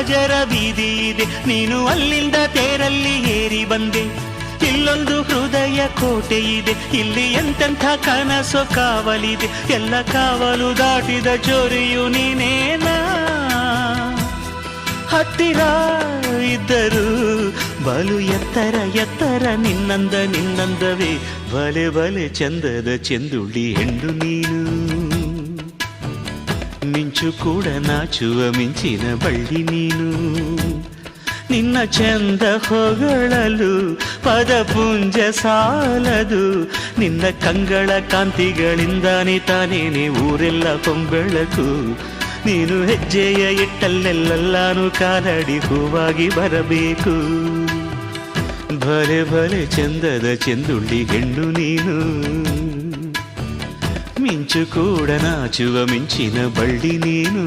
ರಾಜರ ಬೀದಿ ಇದೆ, ನೀನು ಅಲ್ಲಿಂದ ತೇರಲ್ಲಿ ಏರಿ ಬಂದೆ. ಇಲ್ಲೊಂದು ಹೃದಯ ಕೋಟೆ ಇದೆ, ಇಲ್ಲಿ ಎಂತೆಂಥ ಕನಸು ಕಾವಲಿದೆ. ಎಲ್ಲ ಕಾವಲು ದಾಟಿದ ಚೋರಿಯು ನೀನೇನಾ. ಹತ್ತಿರ ಇದ್ದರು ಬಲು ಎತ್ತರ ಎತ್ತರ ನಿನ್ನಂದವೇ. ಬಲೆ ಬಲೆ ಚಂದದ ಚೆಂದುಳ್ಳಿ ಹೆಣ್ಣು ನೀನು. ಮಿಂಚು ಕೂಡ ನಾಚುವ ಮಿಂಚಿನ ಬಳ್ಳಿ ನೀನು. ನಿನ್ನ ಚಂದ ಹೊಗಳಲು ಪದಪುಂಜ ಸಾಲದು. ನಿನ್ನ ಕಂಗಳ ಕಾಂತಿಗಳಿಂದಾನೆ ತಾನೇನೆ ಊರೆಲ್ಲ ಹೊಂಬೆಳಕು. ನೀನು ಹೆಜ್ಜೆಯ ಇಟ್ಟಲ್ಲೆಲ್ಲಾನು ಕಾಲಡಿ ಹೂವಾಗಿ ಬರಬೇಕು. ಭಲೆ ಭಲೆ ಚಂದದ ಚೆಂದುಳ್ಳಿ ಹೆಣ್ಣು ನೀನು. ಮಿಂಚು ಕೂಡ ನಾಚುವ ಮಿಂಚಿನ ಬಳ್ಳಿ ನೀನು.